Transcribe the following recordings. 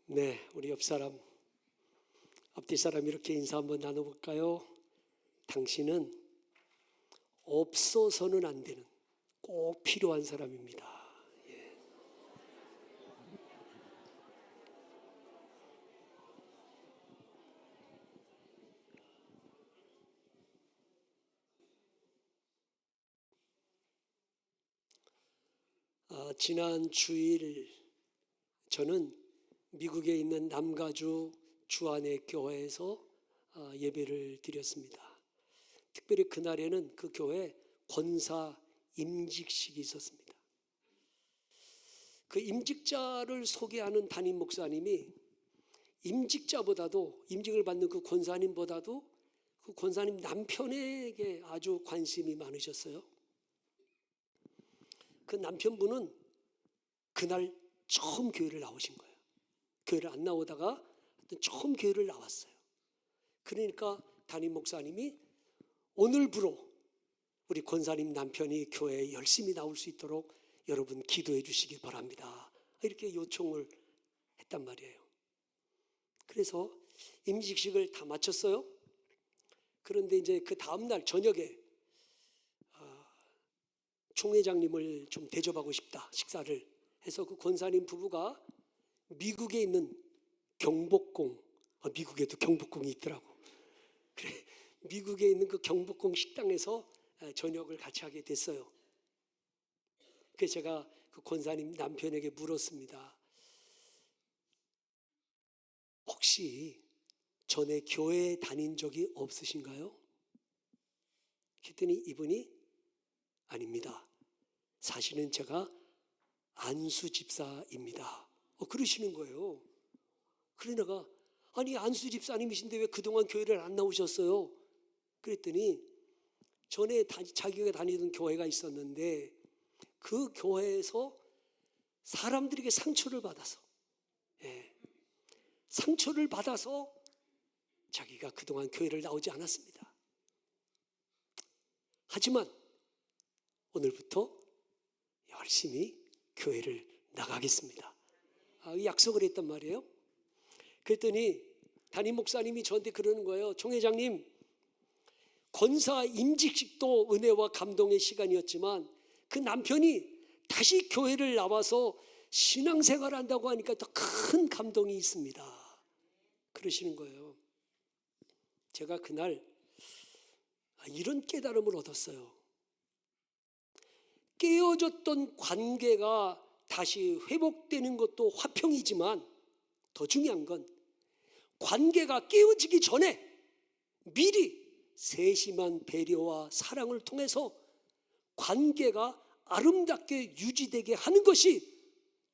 네, 우리 앞뒤 사람 이렇게 인사 한번 나눠볼까요? 당신은 없어서는 안 되는 꼭 필요한 사람입니다. 예. 지난 주일 저는 미국에 있는 남가주 주안의 교회에서 예배를 드렸습니다. 특별히 그날에는 그 교회 권사 임직식이 있었습니다. 그 임직자를 소개하는 담임 목사님이 임직을 받는 그 권사님보다도 그 권사님 남편에게 아주 관심이 많으셨어요. 그 남편분은 그날 처음 교회를 나오신 거예요. 교회를 안 나오다가 처음 교회를 나왔어요. 그러니까 담임 목사님이 오늘부로 우리 권사님 남편이 교회에 열심히 나올 수 있도록 여러분 기도해 주시기 바랍니다. 이렇게 요청을 했단 말이에요. 그래서 임직식을 다 마쳤어요. 그런데 이제 그 다음날 저녁에 총회장님을 좀 대접하고 싶다, 식사를 해서 그 권사님 부부가 미국에 있는 경복궁, 미국에도 경복궁이 있더라고. 그래, 미국에 있는 그 경복궁 식당에서 저녁을 같이 하게 됐어요. 그래서 제가 그 권사님 남편에게 물었습니다. 혹시 전에 교회에 다닌 적이 없으신가요? 그랬더니 이분이 아닙니다. 사실은 제가 안수 집사입니다. 그러시는 거예요. 그래 내가 아니 안수 집사님이신데 왜 그동안 교회를 안 나오셨어요? 그랬더니 전에 자기가 다니던 교회가 있었는데 그 교회에서 사람들에게 상처를 받아서 자기가 그동안 교회를 나오지 않았습니다. 하지만 오늘부터 열심히 교회를 나가겠습니다. 약속을 했단 말이에요. 그랬더니 담임 목사님이 저한테 그러는 거예요. 총회장님, 권사 임직식도 은혜와 감동의 시간이었지만 그 남편이 다시 교회를 나와서 신앙생활을 한다고 하니까 더 큰 감동이 있습니다. 그러시는 거예요. 제가 그날 이런 깨달음을 얻었어요. 깨어졌던 관계가 다시 회복되는 것도 화평이지만 더 중요한 건 관계가 깨어지기 전에 미리 세심한 배려와 사랑을 통해서 관계가 아름답게 유지되게 하는 것이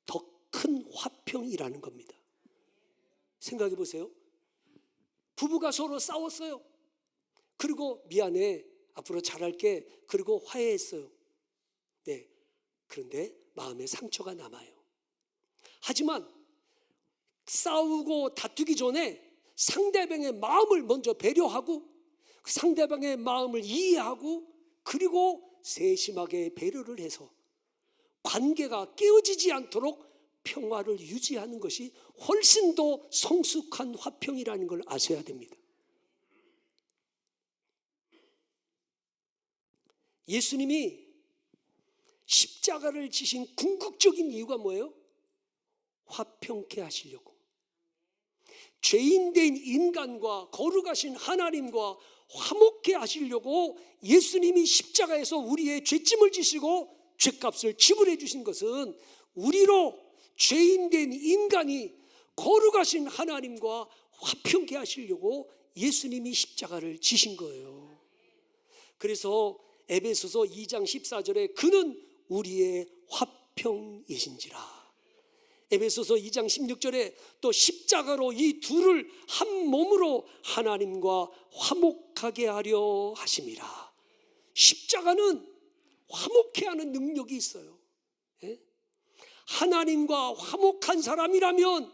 더 큰 화평이라는 겁니다. 생각해 보세요. 부부가 서로 싸웠어요. 그리고 미안해, 앞으로 잘할게, 그리고 화해했어요. 네, 그런데 마음에 상처가 남아요. 하지만 싸우고 다투기 전에 상대방의 마음을 먼저 배려하고 상대방의 마음을 이해하고 그리고 세심하게 배려를 해서 관계가 깨어지지 않도록 평화를 유지하는 것이 훨씬 더 성숙한 화평이라는 걸 아셔야 됩니다. 예수님이 십자가를 지신 궁극적인 이유가 뭐예요? 화평케 하시려고. 죄인된 인간과 거룩하신 하나님과 화목케 하시려고 예수님이 십자가에서 우리의 죄짐을 지시고 죄값을 지불해 주신 것은 우리로 죄인된 인간이 거룩하신 하나님과 화평케 하시려고 예수님이 십자가를 지신 거예요. 그래서 에베소서 2장 14절에 그는 우리의 화평이신지라. 에베소서 2장 16절에 또 십자가로 이 둘을 한 몸으로 하나님과 화목하게 하려 하심이라. 십자가는 화목케 하는 능력이 있어요. 하나님과 화목한 사람이라면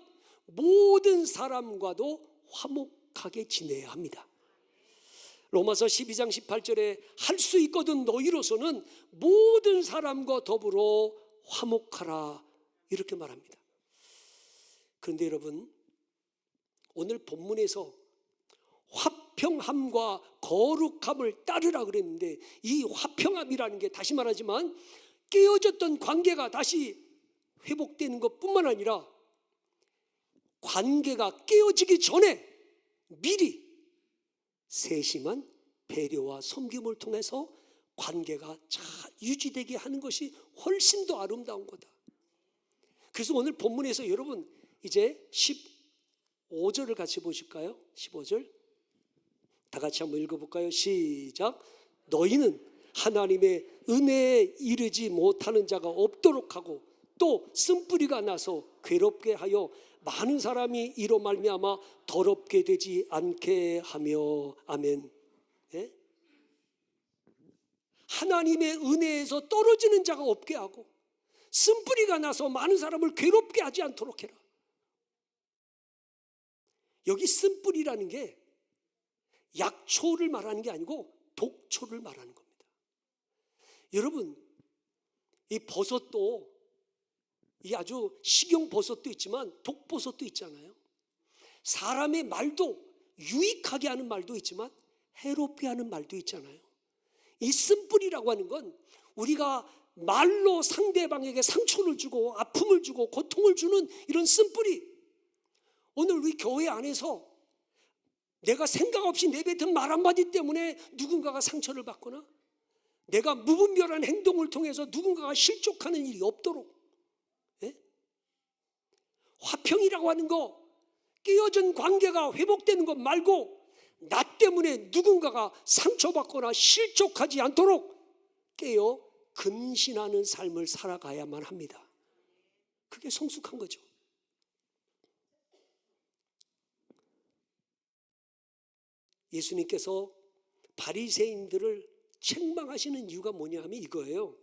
모든 사람과도 화목하게 지내야 합니다. 로마서 12장 18절에 할 수 있거든 너희로서는 모든 사람과 더불어 화목하라 이렇게 말합니다. 그런데 여러분, 오늘 본문에서 화평함과 거룩함을 따르라 그랬는데, 이 화평함이라는 게 다시 말하지만 깨어졌던 관계가 다시 회복되는 것뿐만 아니라 관계가 깨어지기 전에 미리 세심한 배려와 섬김을 통해서 관계가 잘 유지되게 하는 것이 훨씬 더 아름다운 거다. 그래서 오늘 본문에서 여러분 이제 15절을 같이 보실까요? 15절 다 같이 한번 읽어볼까요? 시작. 너희는 하나님의 은혜에 이르지 못하는 자가 없도록 하고 또 쓴뿌리가 나서 괴롭게 하여 많은 사람이 이로 말미암아 더럽게 되지 않게 하며. 아멘. 예? 하나님의 은혜에서 떨어지는 자가 없게 하고 쓴뿌리가 나서 많은 사람을 괴롭게 하지 않도록 해라. 여기 쓴뿌리라는 게 약초를 말하는 게 아니고 독초를 말하는 겁니다. 여러분, 이 버섯도 이 아주 식용버섯도 있지만 독버섯도 있잖아요. 사람의 말도 유익하게 하는 말도 있지만 해롭게 하는 말도 있잖아요. 이 쓴뿌리라고 하는 건 우리가 말로 상대방에게 상처를 주고 아픔을 주고 고통을 주는 이런 쓴뿌리, 오늘 우리 교회 안에서 내가 생각 없이 내뱉은 말 한마디 때문에 누군가가 상처를 받거나 내가 무분별한 행동을 통해서 누군가가 실족하는 일이 없도록, 예? 화평이라고 하는 거, 깨어진 관계가 회복되는 것 말고 나 때문에 누군가가 상처받거나 실족하지 않도록 깨어 근신하는 삶을 살아가야만 합니다. 그게 성숙한 거죠. 예수님께서 바리새인들을 책망하시는 이유가 뭐냐 하면 이거예요.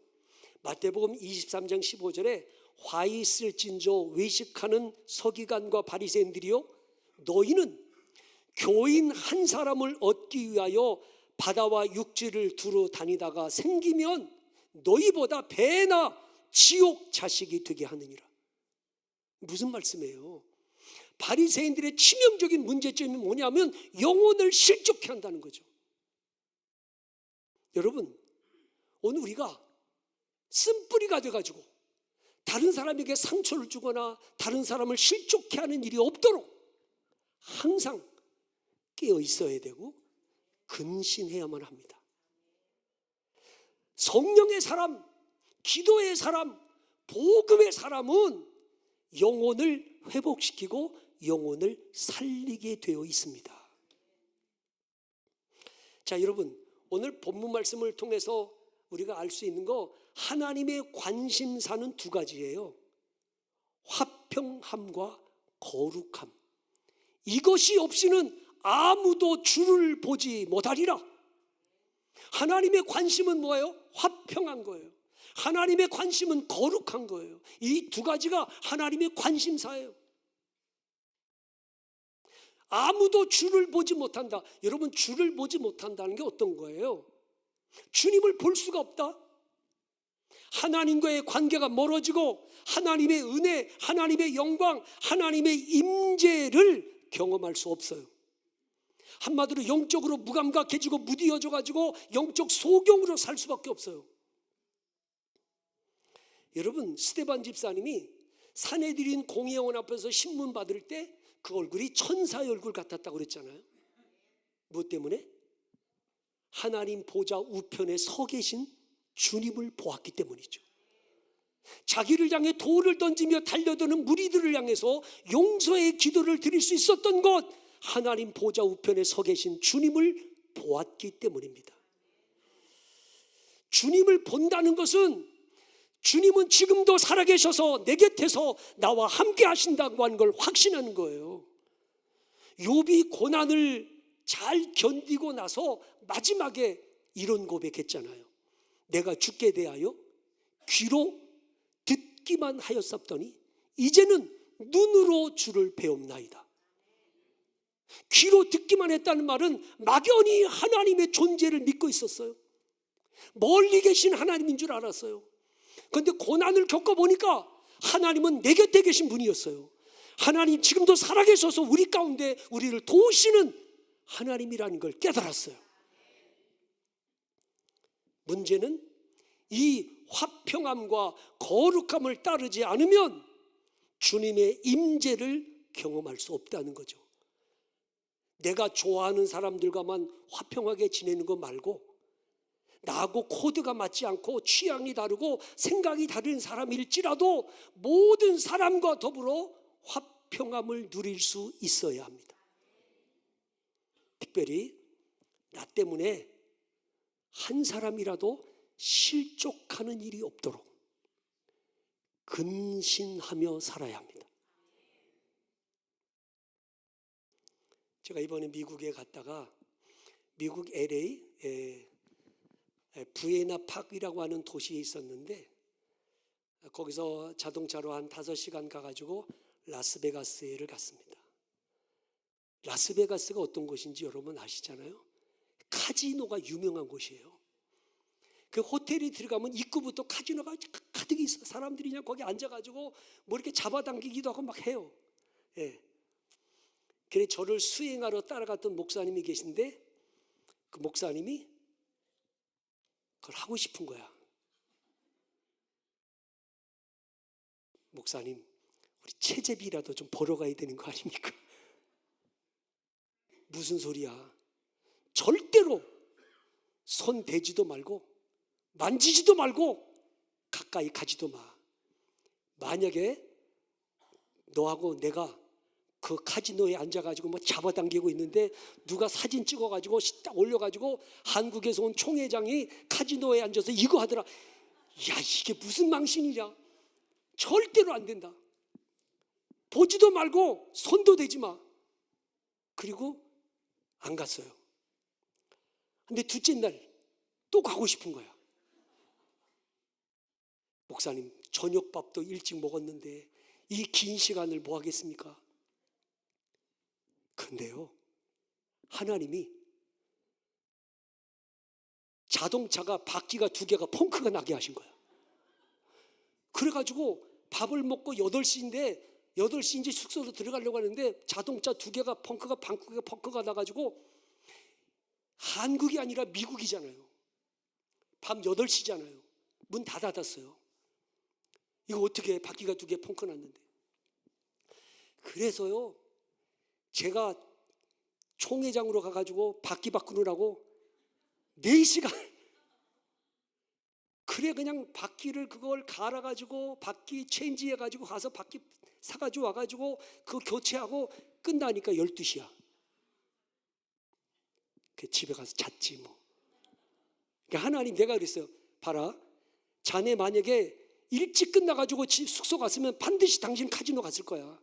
마태복음 23장 15절에 화 있을진저 외식하는 서기관과 바리새인들이요, 너희는 교인 한 사람을 얻기 위하여 바다와 육지를 두루 다니다가 생기면 너희보다 배나 지옥 자식이 되게 하느니라. 무슨 말씀이에요? 바리새인들의 치명적인 문제점이 뭐냐면 영혼을 실족케 한다는 거죠. 여러분, 오늘 우리가 쓴뿌리가 돼가지고 다른 사람에게 상처를 주거나 다른 사람을 실족케 하는 일이 없도록 항상 깨어 있어야 되고 근신해야만 합니다. 성령의 사람, 기도의 사람, 복음의 사람은 영혼을 회복시키고 영혼을 살리게 되어 있습니다. 자, 여러분, 오늘 본문 말씀을 통해서 우리가 알 수 있는 거, 하나님의 관심사는 두 가지예요. 화평함과 거룩함. 이것이 없이는 아무도 주를 보지 못하리라. 하나님의 관심은 뭐예요? 화평한 거예요. 하나님의 관심은 거룩한 거예요. 이 두 가지가 하나님의 관심사예요. 아무도 주를 보지 못한다. 여러분, 주를 보지 못한다는 게 어떤 거예요? 주님을 볼 수가 없다. 하나님과의 관계가 멀어지고 하나님의 은혜, 하나님의 영광, 하나님의 임재를 경험할 수 없어요. 한마디로 영적으로 무감각해지고 무디어져 가지고 영적 소경으로 살 수밖에 없어요. 여러분, 스데반 집사님이 산헤드린 공회원 앞에서 신문 받을 때 그 얼굴이 천사의 얼굴 같았다고 그랬잖아요. 무엇 때문에? 하나님 보좌 우편에 서 계신 주님을 보았기 때문이죠. 자기를 향해 돌을 던지며 달려드는 무리들을 향해서 용서의 기도를 드릴 수 있었던 것, 하나님 보좌 우편에 서 계신 주님을 보았기 때문입니다. 주님을 본다는 것은 주님은 지금도 살아계셔서 내 곁에서 나와 함께 하신다고 하는 걸 확신하는 거예요. 욥이 고난을 잘 견디고 나서 마지막에 이런 고백했잖아요. 내가 죽게 대하여 귀로 듣기만 하였었더니 이제는 눈으로 주를 배움나이다. 귀로 듣기만 했다는 말은 막연히 하나님의 존재를 믿고 있었어요. 멀리 계신 하나님인 줄 알았어요. 그런데 고난을 겪어보니까 하나님은 내 곁에 계신 분이었어요. 하나님 지금도 살아계셔서 우리 가운데 우리를 도우시는 하나님이라는 걸 깨달았어요. 문제는 이 화평함과 거룩함을 따르지 않으면 주님의 임재를 경험할 수 없다는 거죠. 내가 좋아하는 사람들과만 화평하게 지내는 거 말고 나하고 코드가 맞지 않고 취향이 다르고 생각이 다른 사람일지라도 모든 사람과 더불어 화평함을 누릴 수 있어야 합니다. 특별히 나 때문에 한 사람이라도 실족하는 일이 없도록 근신하며 살아야 합니다. 제가 이번에 미국에 갔다가 미국 LA 부에나 파크라고 하는 도시에 있었는데 거기서 자동차로 한 5시간 가가지고 라스베가스를 갔습니다. 라스베가스가 어떤 곳인지 여러분 아시잖아요. 카지노가 유명한 곳이에요. 그 호텔이 들어가면 입구부터 카지노가 가득 있어. 사람들이 그냥 거기 앉아가지고 뭐 이렇게 잡아당기기도 하고 막 해요. 예. 그래 저를 수행하러 따라갔던 목사님이 계신데 그 목사님이 그걸 하고 싶은 거야. 목사님, 우리 채제비라도 좀 벌어 가야 되는 거 아닙니까? 무슨 소리야? 절대로 손 대지도 말고 만지지도 말고 가까이 가지도 마. 만약에 너하고 내가 그 카지노에 앉아가지고 뭐 잡아당기고 있는데 누가 사진 찍어가지고 딱 올려가지고 한국에서 온 총회장이 카지노에 앉아서 이거 하더라. 야, 이게 무슨 망신이냐? 절대로 안 된다. 보지도 말고 손도 대지 마. 그리고 안 갔어요. 근데 둘째 날 또 가고 싶은 거야. 목사님, 저녁밥도 일찍 먹었는데 이 긴 시간을 뭐 하겠습니까? 근데요, 하나님이 자동차가 바퀴가 2개가 펑크가 나게 하신 거야. 그래가지고 밥을 먹고 8시인데 8시 이제 숙소로 들어가려고 하는데 자동차 2개가 펑크가 나가지고 한국이 아니라 미국이잖아요. 밤 8시잖아요. 문 다 닫았어요. 이거 어떻게 해? 바퀴가 2개 펑크 났는데. 그래서요, 제가 총회장으로 가가지고 바퀴 바꾸느라고 4시간 그래 그냥 바퀴를 그걸 갈아가지고 바퀴 체인지해가지고 가서 바퀴 사가지고 와가지고 그거 교체하고 끝나니까 12시야. 그 집에 가서 잤지 뭐. 그러니까 하나님, 내가 그랬어요. 봐라, 자네 만약에 일찍 끝나가지고 집 숙소 갔으면 반드시 당신 카지노 갔을 거야.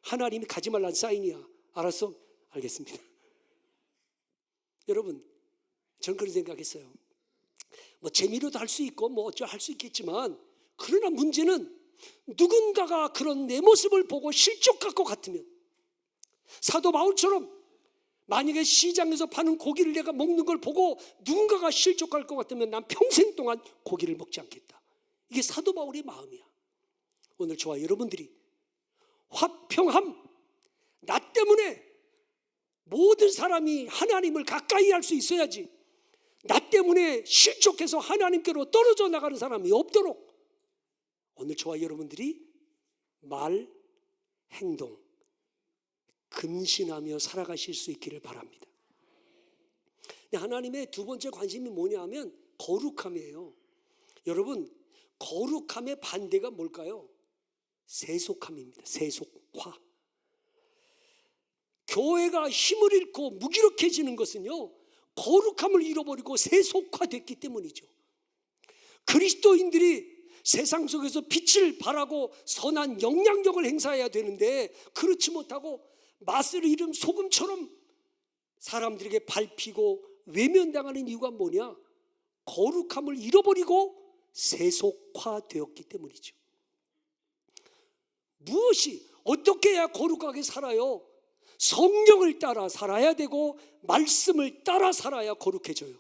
하나님이 가지 말라는 사인이야. 알았어? 알겠습니다. 여러분, 전 그런 생각했어요. 뭐 재미로도 할 수 있고 뭐 어쩌 할 수 있겠지만, 그러나 문제는 누군가가 그런 내 모습을 보고 실족할 것 같으면, 사도 바울처럼 만약에 시장에서 파는 고기를 내가 먹는 걸 보고 누군가가 실족할 것 같으면 난 평생 동안 고기를 먹지 않겠다. 이게 사도 바울의 마음이야. 오늘 저와 여러분들이 화평함, 나 때문에 모든 사람이 하나님을 가까이 할 수 있어야지, 나 때문에 실족해서 하나님께로 떨어져 나가는 사람이 없도록 오늘 저와 여러분들이 말, 행동 근신하며 살아가실 수 있기를 바랍니다. 하나님의 두 번째 관심이 뭐냐 하면 거룩함이에요. 여러분, 거룩함의 반대가 뭘까요? 세속함입니다. 세속화. 교회가 힘을 잃고 무기력해지는 것은요, 거룩함을 잃어버리고 세속화됐기 때문이죠. 그리스도인들이 세상 속에서 빛을 발하고 선한 영향력을 행사해야 되는데 그렇지 못하고 맛을 잃은 소금처럼 사람들에게 밟히고 외면당하는 이유가 뭐냐? 거룩함을 잃어버리고 세속화되었기 때문이죠. 무엇이 어떻게 해야 거룩하게 살아요? 성령을 따라 살아야 되고 말씀을 따라 살아야 거룩해져요.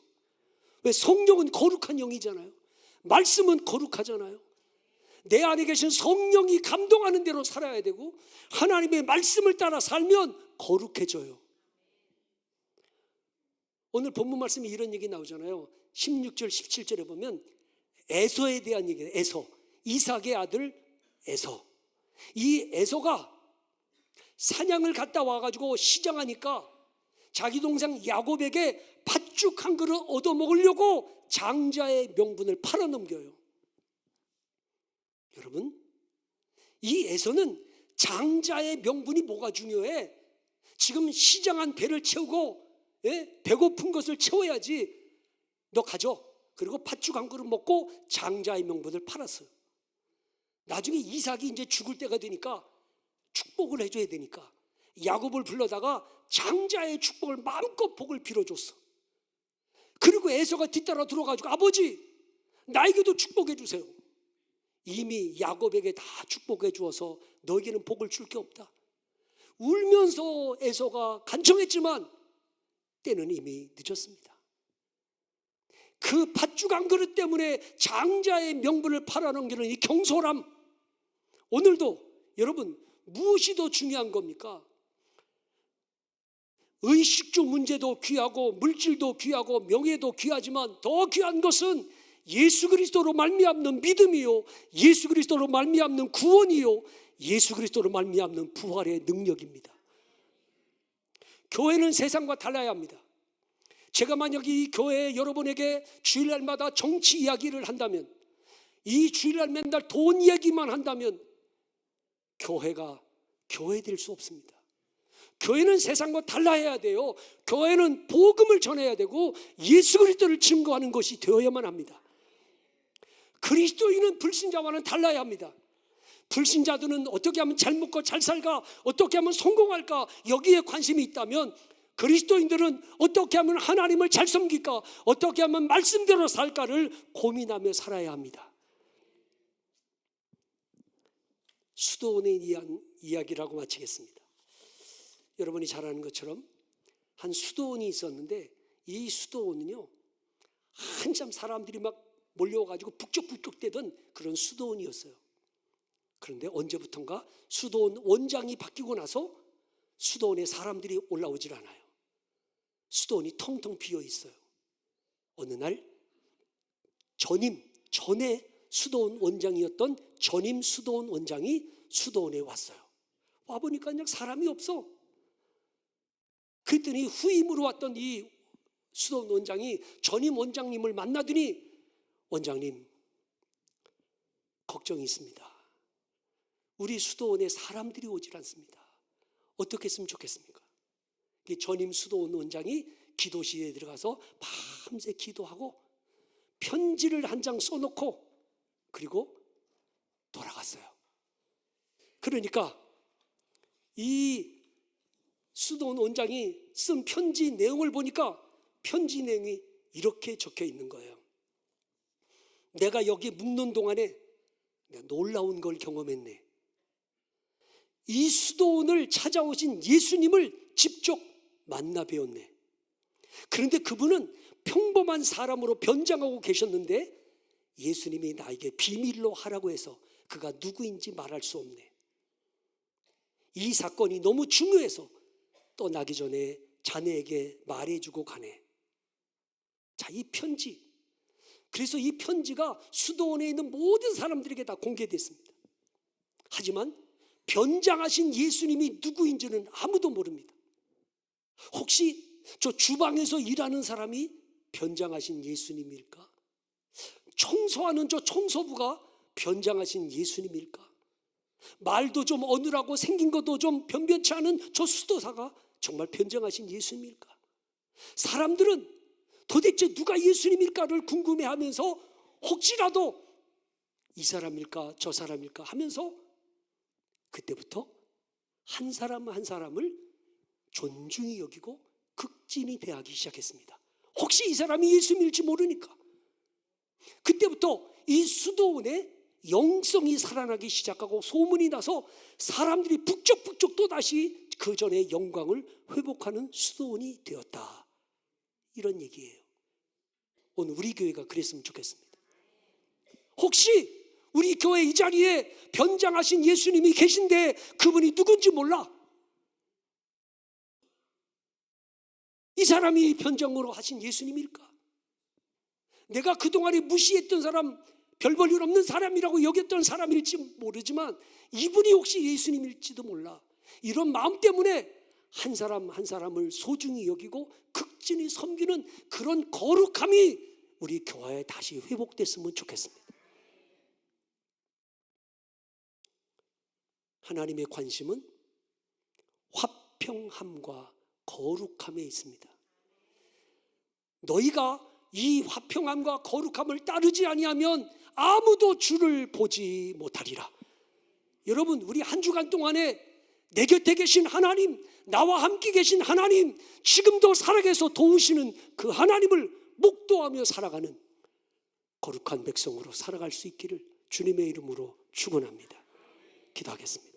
왜? 성령은 거룩한 영이잖아요. 말씀은 거룩하잖아요. 내 안에 계신 성령이 감동하는 대로 살아야 되고 하나님의 말씀을 따라 살면 거룩해져요. 오늘 본문 말씀에 이런 얘기 나오잖아요. 16절 17절에 보면 에서에 대한 얘기예요. 에서, 이삭의 아들 에서. 이 에서가 사냥을 갔다 와가지고 시장하니까 자기 동생 야곱에게 팥죽 한 그릇 얻어먹으려고 장자의 명분을 팔아넘겨요. 여러분, 이 에서는 장자의 명분이 뭐가 중요해? 지금 시장한 배를 채우고 배고픈 것을 채워야지. 너 가져. 그리고 팥죽 한 그릇 먹고 장자의 명분을 팔았어요. 나중에 이삭이 이제 죽을 때가 되니까 축복을 해줘야 되니까 야곱을 불러다가 장자의 축복을 마음껏 복을 빌어줬어. 그리고 에서가 뒤따라 들어가지고 아버지 나에게도 축복해 주세요. 이미 야곱에게 다 축복해 주어서 너에게는 복을 줄 게 없다. 울면서 에서가 간청했지만 때는 이미 늦었습니다. 그 팥죽 한 그릇 때문에 장자의 명분을 팔아넘기는 이 경솔함, 오늘도 여러분 무엇이 더 중요한 겁니까? 의식주 문제도 귀하고 물질도 귀하고 명예도 귀하지만 더 귀한 것은 예수 그리스도로 말미암는 믿음이요, 예수 그리스도로 말미암는 구원이요, 예수 그리스도로 말미암는 부활의 능력입니다. 교회는 세상과 달라야 합니다. 제가 만약 이 교회에 여러분에게 주일날마다 정치 이야기를 한다면, 이 주일날 맨날 돈 얘기만 한다면 교회가 교회될 수 없습니다. 교회는 세상과 달라야 돼요. 교회는 복음을 전해야 되고 예수 그리스도를 증거하는 것이 되어야만 합니다. 그리스도인은 불신자와는 달라야 합니다. 불신자들은 어떻게 하면 잘 먹고 잘 살까, 어떻게 하면 성공할까, 여기에 관심이 있다면 그리스도인들은 어떻게 하면 하나님을 잘 섬길까, 어떻게 하면 말씀대로 살까를 고민하며 살아야 합니다. 수도원에 대한 이야기라고 마치겠습니다. 여러분이 잘 아는 것처럼 한 수도원이 있었는데 이 수도원은요 한참 사람들이 막 몰려와가지고 북적북적대던 그런 수도원이었어요. 그런데 언제부턴가 수도원 원장이 바뀌고 나서 수도원에 사람들이 올라오질 않아요. 수도원이 텅텅 비어 있어요. 어느 날 전에 수도원 원장이었던 전임 수도원 원장이 수도원에 왔어요. 와보니까 그냥 사람이 없어. 그랬더니 후임으로 왔던 이 수도원 원장이 전임 원장님을 만나더니, 원장님 걱정이 있습니다. 우리 수도원에 사람들이 오질 않습니다. 어떻게 했으면 좋겠습니까? 전임 수도원 원장이 기도실에 들어가서 밤새 기도하고 편지를 한 장 써놓고 그리고 돌아갔어요. 그러니까 이 수도원 원장이 쓴 편지 내용을 보니까 편지 내용이 이렇게 적혀 있는 거예요. 내가 여기 묵는 동안에 내가 놀라운 걸 경험했네. 이 수도원을 찾아오신 예수님을 직접 만나 뵈었네. 그런데 그분은 평범한 사람으로 변장하고 계셨는데 예수님이 나에게 비밀로 하라고 해서 그가 누구인지 말할 수 없네. 이 사건이 너무 중요해서 떠나기 전에 자네에게 말해주고 가네. 자, 이 편지, 그래서 이 편지가 수도원에 있는 모든 사람들에게 다 공개됐습니다. 하지만 변장하신 예수님이 누구인지는 아무도 모릅니다. 혹시 저 주방에서 일하는 사람이 변장하신 예수님일까? 청소하는 저 청소부가 변장하신 예수님일까? 말도 좀 어눌하고 생긴 것도 좀 변변치 않은 저 수도사가 정말 변장하신 예수님일까? 사람들은 도대체 누가 예수님일까를 궁금해하면서 혹시라도 이 사람일까 저 사람일까 하면서 그때부터 한 사람 한 사람을 존중히 여기고 극진히 대하기 시작했습니다. 혹시 이 사람이 예수님일지 모르니까. 그때부터 이 수도원에 영성이 살아나기 시작하고 소문이 나서 사람들이 북적북적 또다시 그 전의 영광을 회복하는 수도원이 되었다. 이런 얘기예요. 오늘 우리 교회가 그랬으면 좋겠습니다. 혹시 우리 교회 이 자리에 변장하신 예수님이 계신데 그분이 누군지 몰라. 이 사람이 변장으로 하신 예수님일까? 내가 그동안에 무시했던 사람, 별 볼 일 없는 사람이라고 여겼던 사람일지 모르지만 이분이 혹시 예수님일지도 몰라. 이런 마음 때문에 한 사람 한 사람을 소중히 여기고 극진히 섬기는 그런 거룩함이 우리 교회에 다시 회복됐으면 좋겠습니다. 하나님의 관심은 화평함과 거룩함에 있습니다. 너희가 이 화평함과 거룩함을 따르지 아니하면 아무도 주를 보지 못하리라. 여러분, 우리 한 주간 동안에 내 곁에 계신 하나님, 나와 함께 계신 하나님, 지금도 살아계서 도우시는 그 하나님을 목도하며 살아가는 거룩한 백성으로 살아갈 수 있기를 주님의 이름으로 축원합니다. 기도하겠습니다.